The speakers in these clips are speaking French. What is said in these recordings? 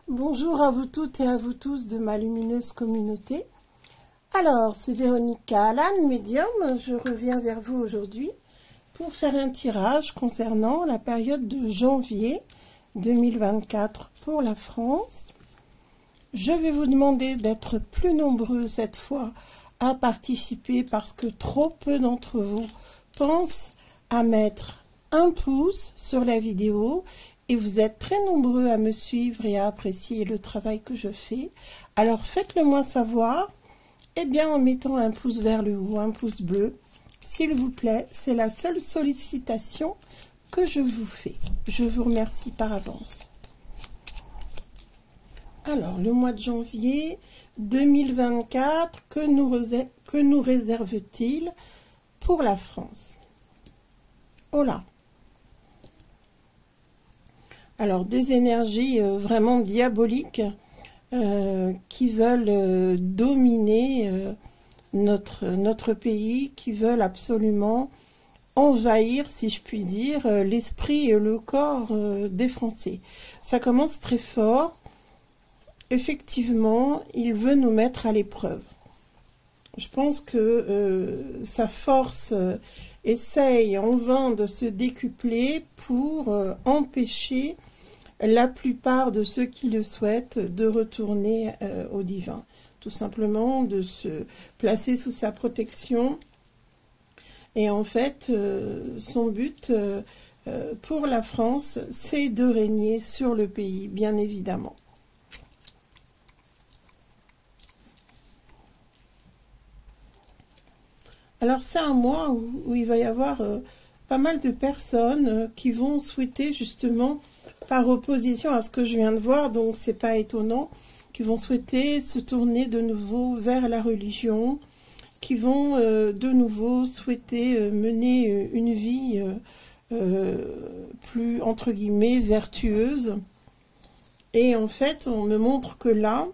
Bonjour à vous toutes et à vous tous de ma lumineuse communauté. Alors, c'est Véronica Alan, médium. Je reviens vers vous aujourd'hui pour faire un tirage concernant la période de janvier 2024 pour la France. Je vais vous demander d'être plus nombreux cette fois à participer parce que trop peu d'entre vous pensent à mettre un pouce sur la vidéo. Et vous êtes très nombreux à me suivre et à apprécier le travail que je fais. Alors faites-le moi savoir, en mettant un pouce vers le haut, un pouce bleu. S'il vous plaît, c'est la seule sollicitation que je vous fais. Je vous remercie par avance. Alors, le mois de janvier 2024, que nous réserve-t-il pour la France? Oh là! Alors, des énergies vraiment diaboliques qui veulent dominer notre pays, qui veulent absolument envahir, si je puis dire, l'esprit et le corps des Français. Ça commence très fort. Effectivement, il veut nous mettre à l'épreuve. Je pense que sa force essaye en vain de se décupler pour empêcher la plupart de ceux qui le souhaitent de retourner au divin. Tout simplement de se placer sous sa protection. Et en fait, son but pour la France, c'est de régner sur le pays, bien évidemment. Alors c'est un mois où il va y avoir pas mal de personnes qui vont souhaiter justement, par opposition à ce que je viens de voir, donc c'est pas étonnant, qui vont souhaiter se tourner de nouveau vers la religion, qui vont de nouveau souhaiter mener une vie plus, entre guillemets, vertueuse. Et en fait, on me montre que là,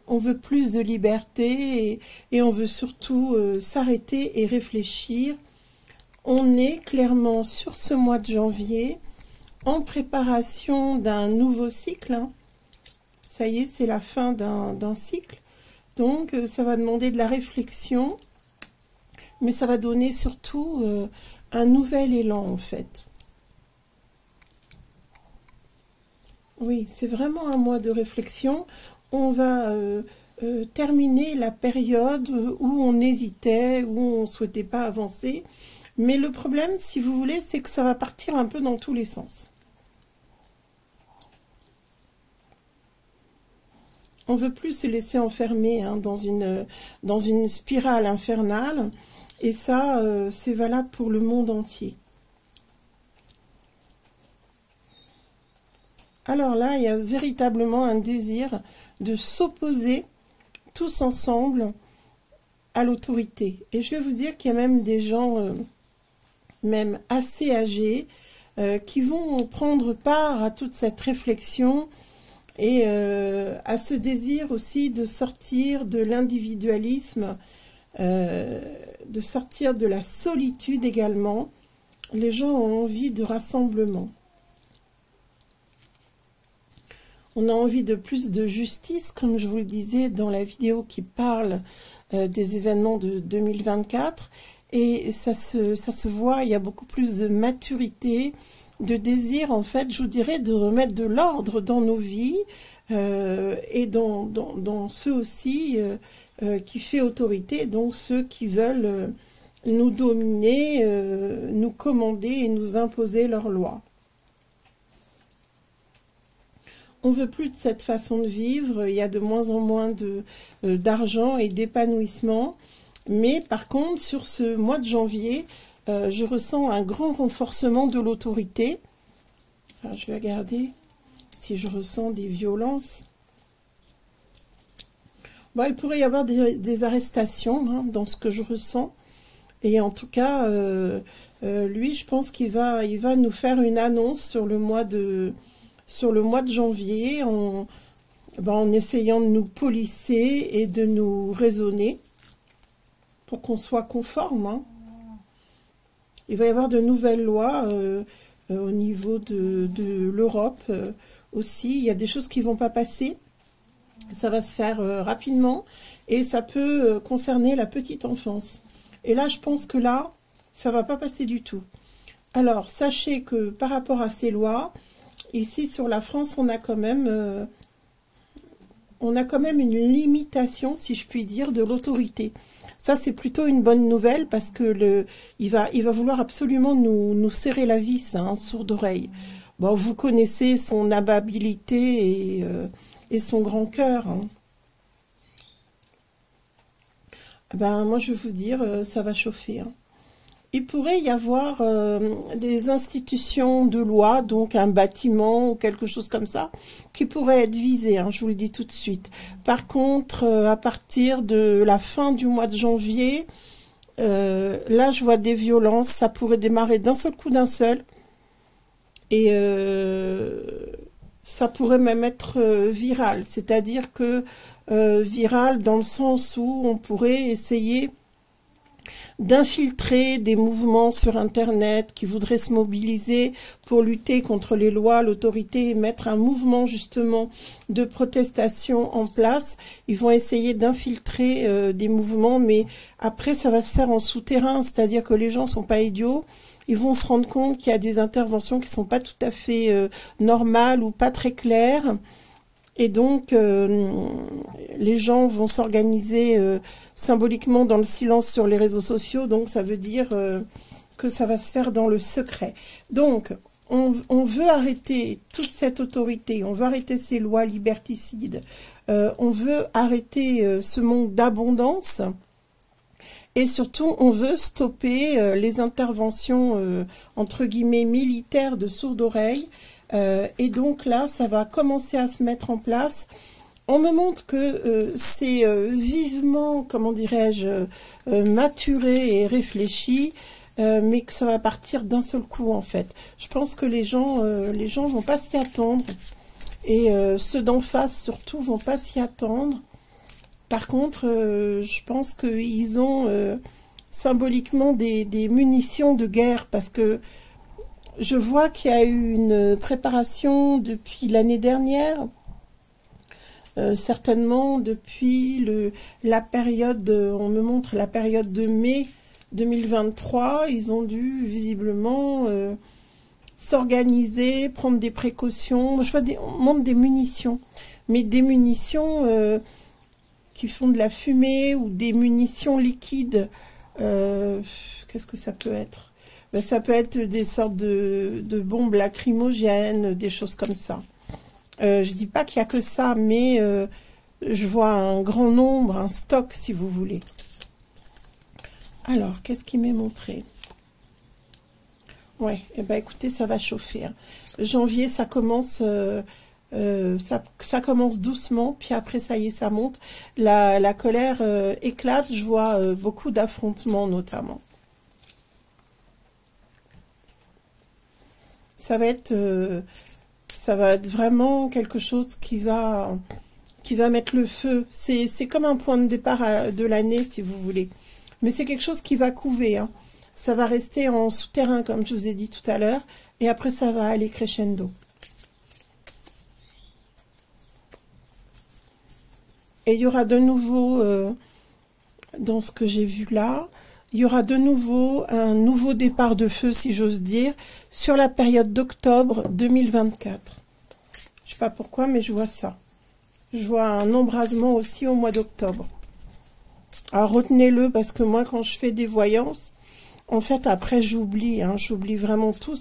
on veut plus de liberté et on veut surtout s'arrêter et réfléchir. On est clairement sur ce mois de janvier en préparation d'un nouveau cycle. Ça y est, c'est la fin d'un cycle. Donc, ça va demander de la réflexion, mais ça va donner surtout un nouvel élan en fait. Oui, c'est vraiment un mois de réflexion. On va terminer la période où on hésitait, où on ne souhaitait pas avancer. Mais le problème, si vous voulez, c'est que ça va partir un peu dans tous les sens. On ne veut plus se laisser enfermer dans une spirale infernale. Et ça, c'est valable pour le monde entier. Alors là, il y a véritablement un désir de s'opposer tous ensemble à l'autorité. Et je vais vous dire qu'il y a même des gens, même assez âgés, qui vont prendre part à toute cette réflexion et à ce désir aussi de sortir de l'individualisme, de sortir de la solitude également. Les gens ont envie de rassemblement. On a envie de plus de justice, comme je vous le disais dans la vidéo qui parle des événements de 2024. Et ça se voit, il y a beaucoup plus de maturité, de désir, en fait, je vous dirais, de remettre de l'ordre dans nos vies et dans ceux aussi qui fait autorité, donc ceux qui veulent nous dominer, nous commander et nous imposer leurs lois. On ne veut plus de cette façon de vivre, il y a de moins en moins d'argent et d'épanouissement. Mais par contre, sur ce mois de janvier, je ressens un grand renforcement de l'autorité. Enfin, je vais regarder si je ressens des violences. Bon, il pourrait y avoir des arrestations dans ce que je ressens. Et en tout cas, lui, je pense qu'il va nous faire une annonce sur le mois de janvier en essayant de nous polisser et de nous raisonner pour qu'on soit conforme. Il va y avoir de nouvelles lois au niveau de l'Europe aussi. Il y a des choses qui ne vont pas passer. Ça va se faire rapidement et ça peut concerner la petite enfance. Et là, je pense que là, ça ne va pas passer du tout. Alors, sachez que par rapport à ces lois, ici sur la France, on a quand même une limitation, si je puis dire, de l'autorité. Ça, c'est plutôt une bonne nouvelle parce que il va vouloir absolument nous serrer la vis, hein, sourde oreille. Bon, vous connaissez son amabilité et son grand cœur. Hein. Ben, moi, je vais vous dire, ça va chauffer. Hein. Il pourrait y avoir des institutions de loi, donc un bâtiment ou quelque chose comme ça, qui pourrait être visé, hein, je vous le dis tout de suite. Par contre, à partir de la fin du mois de janvier, là je vois des violences, ça pourrait démarrer d'un seul coup, d'un seul. Et ça pourrait même être viral, c'est-à-dire que viral dans le sens où on pourrait essayer d'infiltrer des mouvements sur Internet qui voudraient se mobiliser pour lutter contre les lois, l'autorité et mettre un mouvement justement de protestation en place. Ils vont essayer d'infiltrer des mouvements, mais après ça va se faire en souterrain, c'est-à-dire que les gens ne sont pas idiots. Ils vont se rendre compte qu'il y a des interventions qui ne sont pas tout à fait normales ou pas très claires. Et donc, les gens vont s'organiser symboliquement dans le silence sur les réseaux sociaux. Donc, ça veut dire que ça va se faire dans le secret. Donc, on veut arrêter toute cette autorité. On veut arrêter ces lois liberticides. On veut arrêter ce manque d'abondance. Et surtout, on veut stopper les interventions, entre guillemets, militaires de sourde oreille. Et donc là, ça va commencer à se mettre en place. On me montre que c'est vivement, comment dirais-je, maturé et réfléchi, mais que ça va partir d'un seul coup, en fait. Je pense que les gens vont pas s'y attendre. Et ceux d'en face, surtout, vont pas s'y attendre. Par contre, je pense qu'ils ont symboliquement des munitions de guerre parce que je vois qu'il y a eu une préparation depuis l'année dernière, certainement depuis la période, on me montre la période de mai 2023, ils ont dû visiblement s'organiser, prendre des précautions. Je vois on montre des munitions, mais des munitions qui font de la fumée ou des munitions liquides. Qu'est-ce que ça peut être? Ben, ça peut être des sortes de bombes lacrymogènes, des choses comme ça. Je dis pas qu'il n'y a que ça, mais je vois un grand nombre, un stock si vous voulez. Alors, qu'est-ce qu'il m'est montré? Ouais, et ben écoutez, ça va chauffer. Hein. Janvier, ça commence... ça commence doucement, puis après ça y est, ça monte. La colère éclate, je vois beaucoup d'affrontements notamment. Ça va être vraiment quelque chose qui va mettre le feu. C'est comme un point de départ de l'année, si vous voulez. Mais c'est quelque chose qui va couver. Hein. Ça va rester en souterrain, comme je vous ai dit tout à l'heure, et après ça va aller crescendo. Et il y aura de nouveau, dans ce que j'ai vu là, il y aura de nouveau un nouveau départ de feu, si j'ose dire, sur la période d'octobre 2024. Je ne sais pas pourquoi, mais je vois ça. Je vois un embrasement aussi au mois d'octobre. Alors retenez-le, parce que moi, quand je fais des voyances, en fait, après, j'oublie. Hein, j'oublie vraiment tout.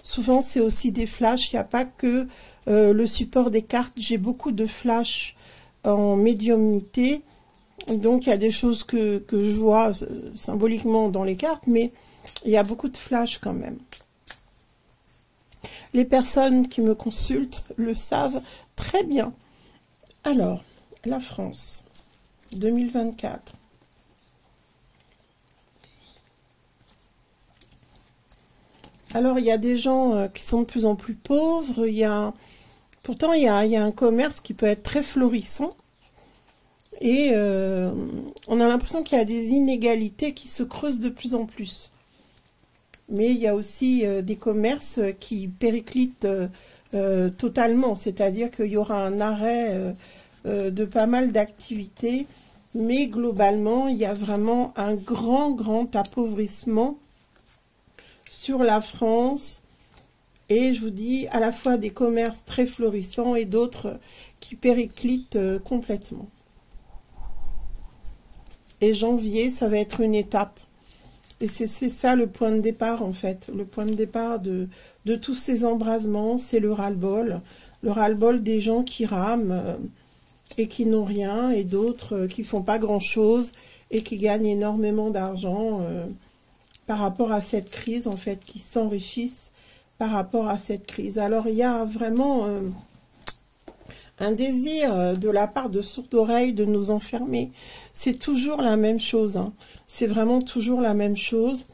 Souvent, c'est aussi des flashs. Il n'y a pas que le support des cartes. J'ai beaucoup de flashs en médiumnité, donc il y a des choses que je vois symboliquement dans les cartes, mais il y a beaucoup de flashs quand même. Les personnes qui me consultent le savent très bien. Alors, la France, 2024. Alors, il y a des gens qui sont de plus en plus pauvres, pourtant, il y a un commerce qui peut être très florissant et on a l'impression qu'il y a des inégalités qui se creusent de plus en plus. mais il y a aussi des commerces qui périclitent totalement, c'est-à-dire qu'il y aura un arrêt de pas mal d'activités, mais globalement, il y a vraiment un grand appauvrissement sur la France, et je vous dis, à la fois des commerces très florissants et d'autres qui périclitent complètement. Et janvier, ça va être une étape. Et c'est ça le point de départ, en fait. Le point de départ de tous ces embrasements, c'est le ras-le-bol. Le ras-le-bol des gens qui rament et qui n'ont rien, et d'autres qui font pas grand-chose et qui gagnent énormément d'argent par rapport à cette crise, en fait, qui s'enrichissent par rapport à cette crise. Alors, il y a vraiment un désir de la part de sourds d'oreilles de nous enfermer. C'est toujours la même chose, hein. C'est vraiment toujours la même chose.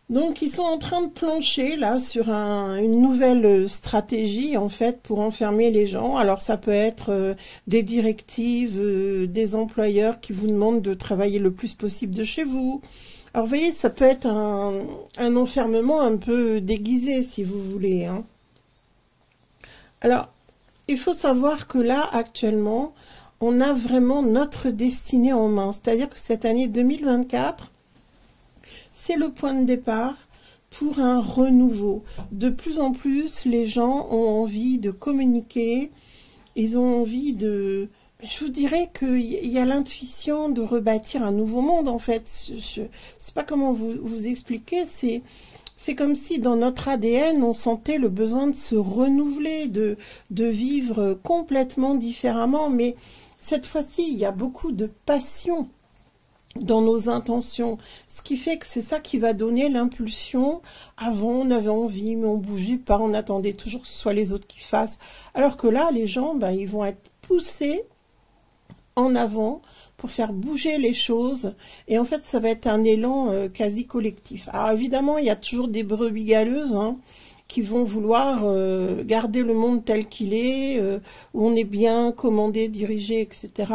Donc, ils sont en train de plancher, là, sur une nouvelle stratégie, en fait, pour enfermer les gens. Alors, ça peut être des directives des employeurs qui vous demandent de travailler le plus possible de chez vous. Alors, vous voyez, ça peut être un enfermement un peu déguisé, si vous voulez, hein. Alors, il faut savoir que là, actuellement, on a vraiment notre destinée en main. C'est-à-dire que cette année 2024, c'est le point de départ pour un renouveau. De plus en plus, les gens ont envie de communiquer. Ils ont envie de... Je vous dirais qu'il y a l'intuition de rebâtir un nouveau monde, en fait. Je ne sais pas comment vous expliquer. C'est comme si dans notre ADN, on sentait le besoin de se renouveler, de vivre complètement différemment. Mais cette fois-ci, il y a beaucoup de passion dans nos intentions. Ce qui fait que c'est ça qui va donner l'impulsion. Avant, on avait envie, mais on ne bougeait pas. On attendait toujours que ce soit les autres qui fassent. Alors que là, les gens, ben, ils vont être poussés en avant pour faire bouger les choses, et en fait ça va être un élan quasi collectif. Alors évidemment il y a toujours des brebis galeuses hein, qui vont vouloir garder le monde tel qu'il est, où on est bien commandé, dirigé, etc.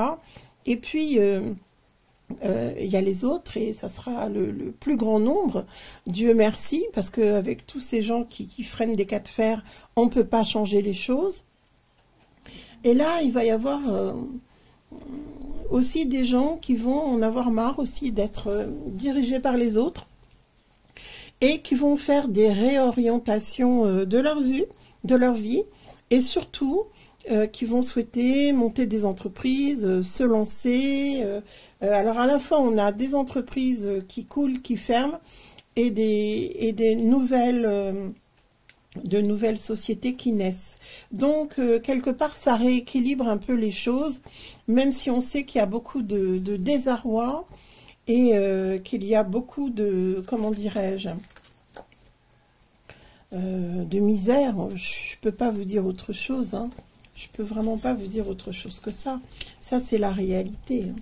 Et puis il y a les autres, et ça sera le plus grand nombre, Dieu merci, parce qu'avec tous ces gens qui freinent des cas de fer, on ne peut pas changer les choses. Et là il va y avoir aussi des gens qui vont en avoir marre aussi d'être dirigés par les autres et qui vont faire des réorientations de leur vie et surtout qui vont souhaiter monter des entreprises, se lancer. Alors à la fois on a des entreprises qui coulent, qui ferment et des nouvelles sociétés qui naissent. Donc, quelque part, ça rééquilibre un peu les choses, même si on sait qu'il y a beaucoup de désarroi et qu'il y a beaucoup de, comment dirais-je, de misère. Je ne peux pas vous dire autre chose, hein. Je ne peux vraiment pas vous dire autre chose que ça. Ça, c'est la réalité, hein.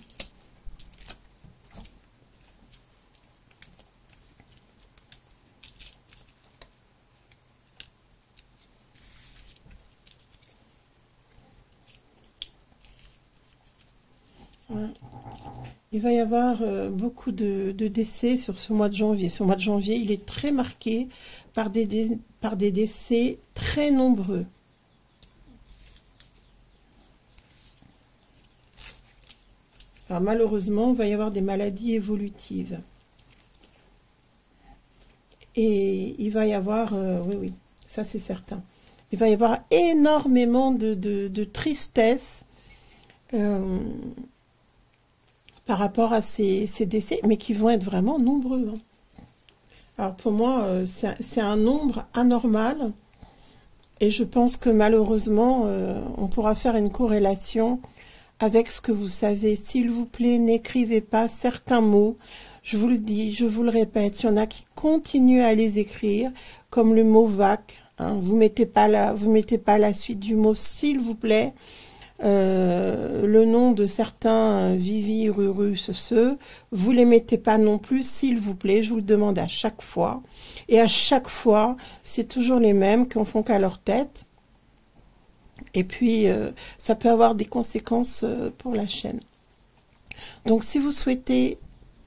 Il va y avoir beaucoup de décès sur ce mois de janvier. Ce mois de janvier, il est très marqué par des décès très nombreux. Alors malheureusement, il va y avoir des maladies évolutives. Et il va y avoir, oui, ça c'est certain. Il va y avoir énormément de tristesse par rapport à ces décès, mais qui vont être vraiment nombreux, hein. Alors pour moi, c'est un nombre anormal, et je pense que malheureusement, on pourra faire une corrélation avec ce que vous savez. S'il vous plaît, n'écrivez pas certains mots, je vous le dis, je vous le répète, il y en a qui continuent à les écrire, comme le mot vac, hein. Vous mettez pas la suite du mot, s'il vous plaît. Le nom de certains Vivi, Ruru, vous les mettez pas non plus, s'il vous plaît, je vous le demande à chaque fois. Et à chaque fois, c'est toujours les mêmes qui en font qu'à leur tête. Et puis, ça peut avoir des conséquences pour la chaîne. Donc, si vous souhaitez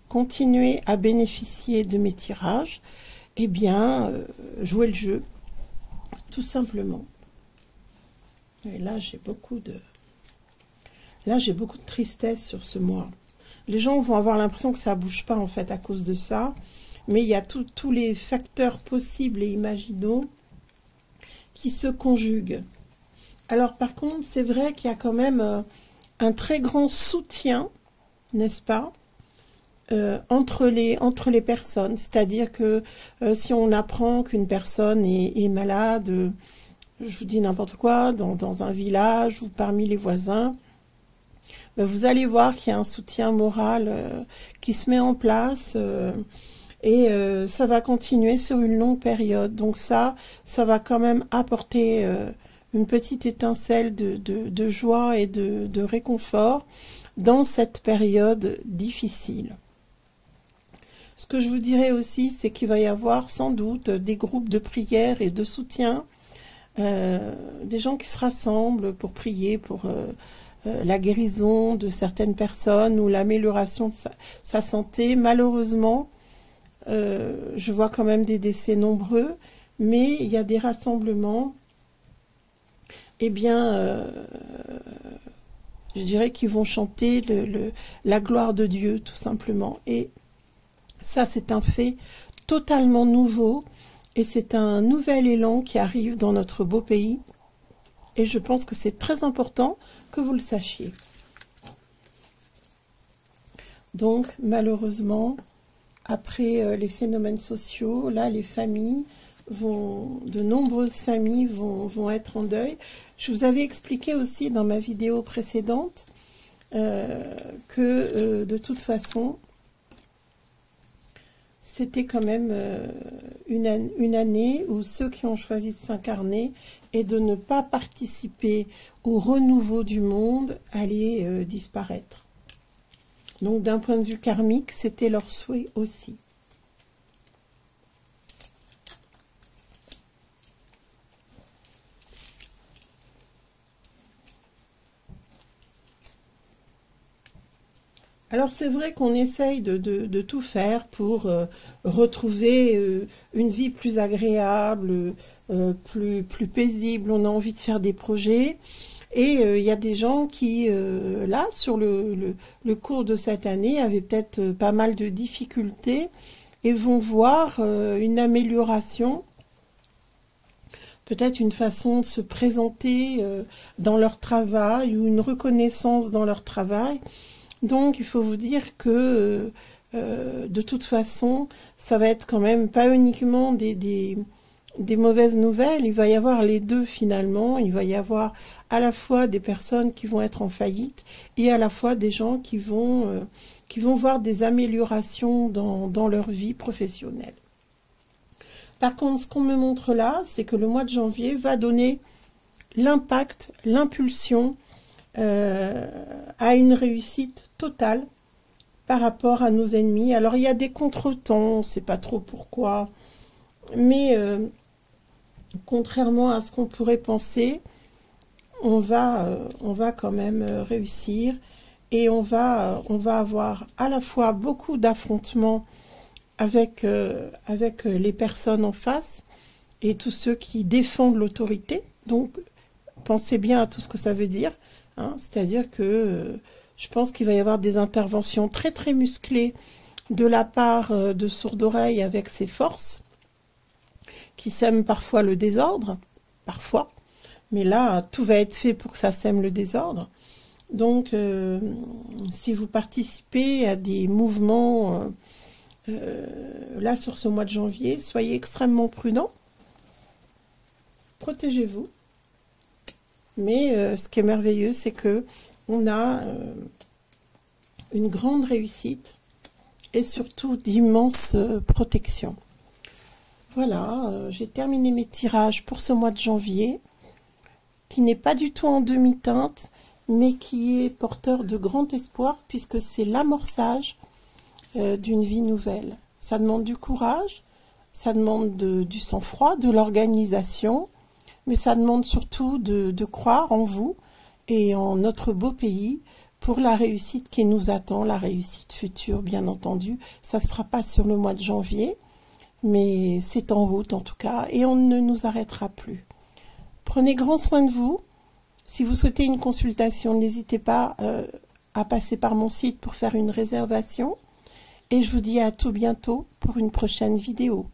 continuer à bénéficier de mes tirages, eh bien, jouez le jeu, tout simplement. Et là, j'ai beaucoup de tristesse sur ce mois. Les gens vont avoir l'impression que ça ne bouge pas, en fait, à cause de ça. Mais il y a tous les facteurs possibles et imaginaux qui se conjuguent. Alors, par contre, c'est vrai qu'il y a quand même un très grand soutien, n'est-ce pas, entre les personnes. C'est-à-dire que si on apprend qu'une personne est malade, je vous dis n'importe quoi, dans un village ou parmi les voisins, ben vous allez voir qu'il y a un soutien moral qui se met en place et ça va continuer sur une longue période. Donc ça va quand même apporter une petite étincelle de joie et de réconfort dans cette période difficile. Ce que je vous dirais aussi, c'est qu'il va y avoir sans doute des groupes de prière et de soutien, des gens qui se rassemblent pour prier pour la guérison de certaines personnes ou l'amélioration de sa santé. Malheureusement, je vois quand même des décès nombreux, mais il y a des rassemblements, eh bien, je dirais qu'ils vont chanter la gloire de Dieu, tout simplement. Et ça, c'est un fait totalement nouveau et c'est un nouvel élan qui arrive dans notre beau pays. Et je pense que c'est très important que vous le sachiez. Donc, malheureusement, après les phénomènes sociaux, là, les familles de nombreuses familles vont être en deuil. Je vous avais expliqué aussi dans ma vidéo précédente que de toute façon, c'était quand même une année où ceux qui ont choisi de s'incarner et de ne pas participer au renouveau du monde allaient disparaître. Donc d'un point de vue karmique, c'était leur souhait aussi. Alors c'est vrai qu'on essaye de tout faire pour retrouver une vie plus agréable, plus paisible. On a envie de faire des projets et il y a des gens qui, là, sur le cours de cette année, avaient peut-être pas mal de difficultés et vont voir une amélioration, peut-être une façon de se présenter dans leur travail ou une reconnaissance dans leur travail. Donc, il faut vous dire que, de toute façon, ça va être quand même pas uniquement des mauvaises nouvelles, il va y avoir les deux finalement. Il va y avoir à la fois des personnes qui vont être en faillite et à la fois des gens qui vont voir des améliorations dans leur vie professionnelle. Par contre, ce qu'on me montre là, c'est que le mois de janvier va donner l'impact, l'impulsion à une réussite totale par rapport à nos ennemis. Alors il y a des contretemps, on ne sait pas trop pourquoi, mais contrairement à ce qu'on pourrait penser, on va quand même réussir et on va avoir à la fois beaucoup d'affrontements avec les personnes en face et tous ceux qui défendent l'autorité. Donc pensez bien à tout ce que ça veut dire. C'est-à-dire que je pense qu'il va y avoir des interventions très très musclées de la part de Sourd-Oreille avec ses forces, qui sèment parfois le désordre, parfois, mais là tout va être fait pour que ça sème le désordre. Donc si vous participez à des mouvements là sur ce mois de janvier, soyez extrêmement prudents, protégez-vous. Mais ce qui est merveilleux, c'est que on a une grande réussite et surtout d'immenses protections. Voilà, j'ai terminé mes tirages pour ce mois de janvier, qui n'est pas du tout en demi-teinte, mais qui est porteur de grand espoir, puisque c'est l'amorçage d'une vie nouvelle. Ça demande du courage, ça demande du sang-froid, de l'organisation, mais ça demande surtout de croire en vous et en notre beau pays pour la réussite qui nous attend, la réussite future, bien entendu. Ça ne se fera pas sur le mois de janvier, mais c'est en route en tout cas, et on ne nous arrêtera plus. Prenez grand soin de vous. Si vous souhaitez une consultation, n'hésitez pas à passer par mon site pour faire une réservation. Et je vous dis à tout bientôt pour une prochaine vidéo.